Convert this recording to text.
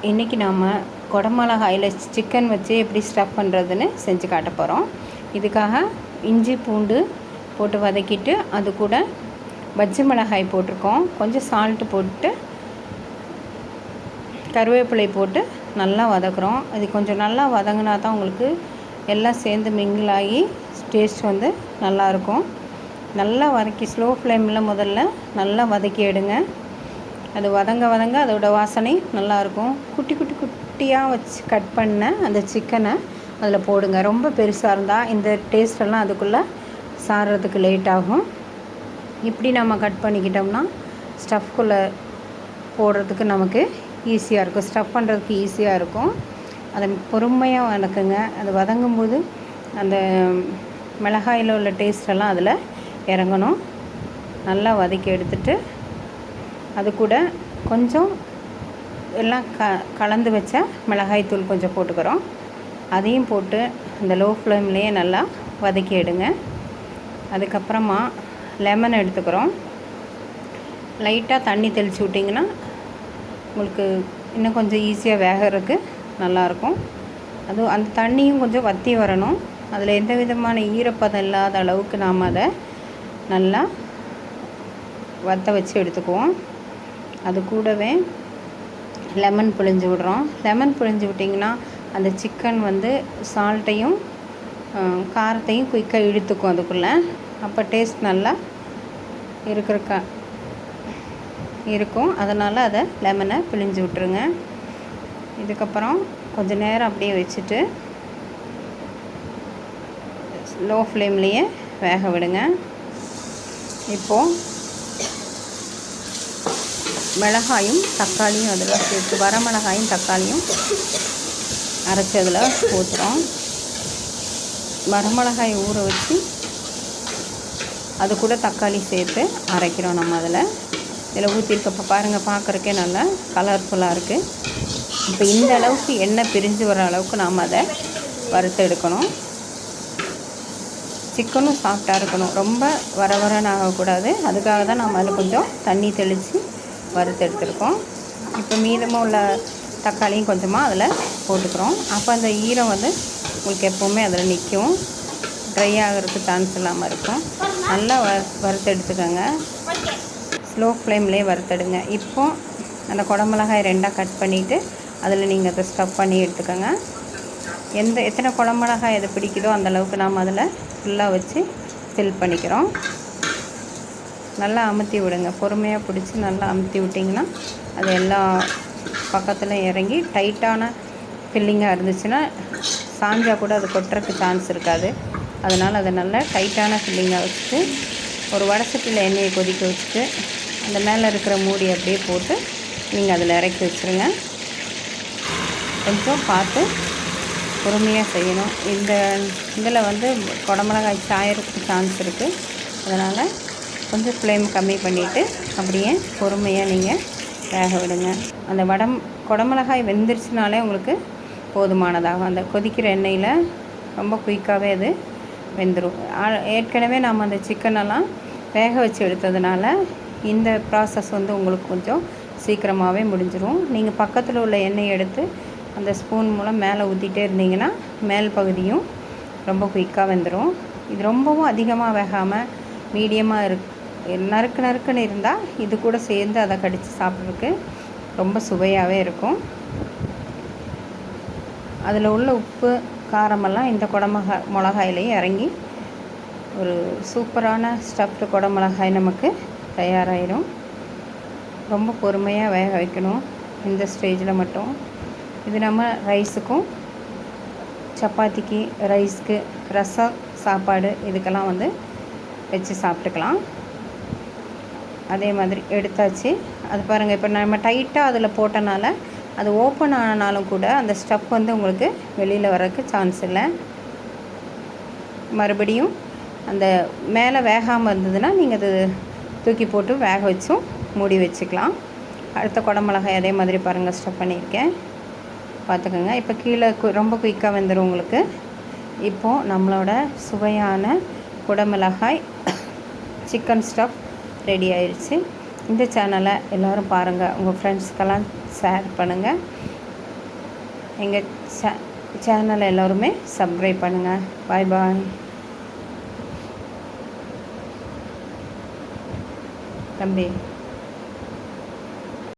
இன்றைக்கி நாம் குடமிளகாயில் சிக்கன் வச்சு எப்படி ஸ்டஃப் பண்ணுறதுன்னு செஞ்சு காட்ட போகிறோம். இதுக்காக இஞ்சி பூண்டு போட்டு வதக்கிட்டு அது கூட பஜ்ஜி மிளகாய் போட்டிருக்கோம். கொஞ்சம் சால்ட்டு போட்டு கருவேப்பிலை போட்டு நல்லா வதக்குறோம். அது கொஞ்சம் நல்லா வதங்கினா தான் உங்களுக்கு எல்லாம் சேர்ந்து மிங்கிளாகி டேஸ்ட் வந்து நல்லாயிருக்கும். நல்லா வதக்கி ஸ்லோ ஃப்ளேமில் முதல்ல நல்லா வதக்கி எடுங்க. அது வதங்க அதோட வாசனை நல்லாயிருக்கும். குட்டி குட்டியாக வச்சு கட் பண்ண அந்த சிக்கனை அதில் போடுங்க. ரொம்ப பெருசாக இருந்தால் இந்த டேஸ்டெல்லாம் அதுக்குள்ளே சாறுறதுக்கு லேட் ஆகும். இப்படி நம்ம கட் பண்ணிக்கிட்டோம்னா ஸ்டஃப்குள்ளே போடுறதுக்கு நமக்கு ஈஸியாக இருக்கும். ஸ்டஃப் பண்ணுறதுக்கு ஈஸியாக இருக்கும். அதை பொறுமையாக வதக்குங்க. அது வதங்கும்போது அந்த மிளகாயில் உள்ள டேஸ்டெல்லாம் அதில் இறங்கணும். நல்லா வதக்கி எடுத்துட்டு அது கூட கொஞ்சம் எல்லாம் கலந்து வச்ச மிளகாய்த்தூள் கொஞ்சம் போட்டுக்கிறோம். அதையும் போட்டு அந்த லோ ஃப்ளேம்லேயே நல்லா வதக்கி எடுங்க. அதுக்கப்புறமா லெமன் எடுத்துக்கிறோம். லைட்டாக தண்ணி தெளித்து விட்டிங்கன்னா உங்களுக்கு இன்னும் கொஞ்சம் ஈஸியாக வேகிறதுக்கு நல்லாயிருக்கும். அதுவும் அந்த தண்ணியும் கொஞ்சம் வற்றி வரணும். அதில் எந்த விதமான ஈரப்பதம் இல்லாத அளவுக்கு நாம் அதை நல்லா வற்ற வச்சு எடுத்துக்குவோம். அது கூடவே லெமன் பிழிஞ்சு விடுறோம். லெமன் பிழிஞ்சு விட்டிங்கன்னா அந்த சிக்கன் வந்து சால்ட்டையும் காரத்தையும் குயிக்காக இழுத்துக்கும் அதுக்குள்ளே. அப்போ டேஸ்ட் நல்லா இருக்கும். அதனால் அதை லெமனை பிழிஞ்சு விட்டுருங்க. இதுக்கப்புறம் கொஞ்சம் நேரம் அப்படியே வச்சுட்டு லோ ஃப்ளேம்லேயே வேக விடுங்க. இப்போது மிளகாயும் தக்காளியும் அதில் சேர்த்து வரமிளகாயும் தக்காளியும் அரைச்சி அதில் ஊற்றுறோம். வரமிளகாயை ஊற வச்சு அது கூட தக்காளி சேர்த்து அரைக்கிறோம். நம்ம இதில் ஊற்றிருக்கப்போ பாருங்கள், பார்க்குறக்கே நல்லா கலர்ஃபுல்லாக இருக்குது. இப்போ இந்த அளவுக்கு எண்ணெய் பிரிஞ்சு வர அளவுக்கு நாம் அதை வறுத்து எடுக்கணும். சிக்கனும் சாஃப்டாக இருக்கணும். ரொம்ப வரன்னு ஆகக்கூடாது. அதுக்காக தான் நம்ம அதில் கொஞ்சம் தண்ணி தெளித்து வறுத்து எடுத்துருக்கோம். இப்போ மீதமாக உள்ள தக்காளியும் கொஞ்சமாக அதில் போட்டுக்கிறோம். அப்போ அந்த ஈரம் வந்து உங்களுக்கு எப்போவுமே அதில் நிற்கும். ட்ரை ஆகிறதுக்கு சான்ஸ் இல்லாமல் இருக்கும். நல்லா வறுத்து எடுத்துக்கோங்க. ஸ்லோ ஃப்ளேம்லேயே வறுத்தெடுங்க. இப்போது அந்த குடமிளகாய் ரெண்டாக கட் பண்ணிவிட்டு அதில் நீங்கள் அதை ஸ்டஃப் பண்ணி எடுத்துக்கோங்க. எத்தனை குடமிளகாய் எது பிடிக்குதோ அந்தளவுக்கு நாம் அதில் ஃபுல்லாக வச்சு ஃபில் பண்ணிக்கிறோம். நல்லா அமுத்தி விடுங்க. பொறுமையாக பிடிச்சி நல்லா அமுத்தி விட்டிங்கன்னா அது எல்லா பக்கத்துலையும் இறங்கி டைட்டான ஃபில்லிங்காக இருந்துச்சுன்னா சாஞ்சால் கூட அது கொட்டுறதுக்கு சான்ஸ் இருக்காது. அதனால் அதை நல்லா டைட்டான ஃபில்லிங்காக வச்சுட்டு ஒரு வடசட்டியில் எண்ணெயை கொதிக்க வச்சுட்டு அந்த மேலே இருக்கிற மூடி அப்படியே போட்டு நீங்கள் அதில் இறக்கி வச்சுருங்க. கொஞ்சம் பார்த்து பொறுமையாக செய்யணும். இதில் வந்து குடமிளகாய் சாயறதுக்கு சான்ஸ் இருக்குது. அதனால் கொஞ்சம் ஃப்ளேம் கம்மி பண்ணிவிட்டு அப்படியே பொறுமையாக நீங்கள் வேக விடுங்க. அந்த குடமிளகாய் வெந்துருச்சுனாலே உங்களுக்கு போதுமானதாகும். அந்த கொதிக்கிற எண்ணெயில் ரொம்ப குயிக்காகவே அது வெந்துடும். ஏற்கனவே நாம் அந்த சிக்கனெல்லாம் வேக வச்சு எடுத்ததுனால இந்த ப்ராசஸ் வந்து உங்களுக்கு கொஞ்சம் சீக்கிரமாகவே முடிஞ்சிடும். நீங்கள் பக்கத்தில் உள்ள எண்ணெயை எடுத்து அந்த ஸ்பூன் மூலம் மேலே ஊற்றிட்டே இருந்தீங்கன்னா மேல் பகுதியும் ரொம்ப குயிக்காக வெந்துடும். இது ரொம்பவும் அதிகமாக வேகாமல் மீடியமாக நறுக்குன்னு இருந்தால் இது கூட சேர்ந்து அதை கடித்து சாப்பிட்றதுக்கு ரொம்ப சுவையாகவே இருக்கும். அதில் உள்ள உப்பு காரமெல்லாம் இந்த மிளகாயிலையும் இறங்கி ஒரு சூப்பரான ஸ்டஃப்டு குடமிளகாய் நமக்கு தயாராகிடும். ரொம்ப பொறுமையாக வேக வைக்கணும் இந்த ஸ்டேஜில் மட்டும். இது நம்ம ரைஸுக்கும் சப்பாத்திக்கு ரைஸ்க்கு ரசம் சாப்பாடு இதுக்கெல்லாம் வந்து வச்சு சாப்பிட்டுக்கலாம். அதே மாதிரி எடுத்தாச்சு. அது பாருங்கள், இப்போ நம்ம டைட்டாக அதில் போட்டனால அது ஓப்பன் ஆனாலும் கூட அந்த ஸ்டஃப் வந்து உங்களுக்கு வெளியில் வரதுக்கு சான்ஸ் இல்லை. மறுபடியும் அந்த மேலே வேகாமல் இருந்ததுன்னா நீங்கள் அது தூக்கி போட்டு வேக வச்சும் மூடி வச்சுக்கலாம். அடுத்த குடமிளகாய் அதே மாதிரி பாருங்கள் ஸ்டஃப் பண்ணியிருக்கேன், பார்த்துக்கோங்க. இப்போ கீழே ரொம்ப குயிக்காக வெந்துடும் உங்களுக்கு. இப்போது நம்மளோட சுவையான குடமிளகாய் சிக்கன் ஸ்டஃப் ரெடி ஆயிடுச்சு. இந்த சேனலை எல்லோரும் பாருங்கள். உங்கள் ஃப்ரெண்ட்ஸ்க்கெல்லாம் ஷேர் பண்ணுங்கள். எங்கள் சேனலை எல்லோருமே சப்ஸ்கிரைப் பண்ணுங்கள். பாய் பாய் தம்பி.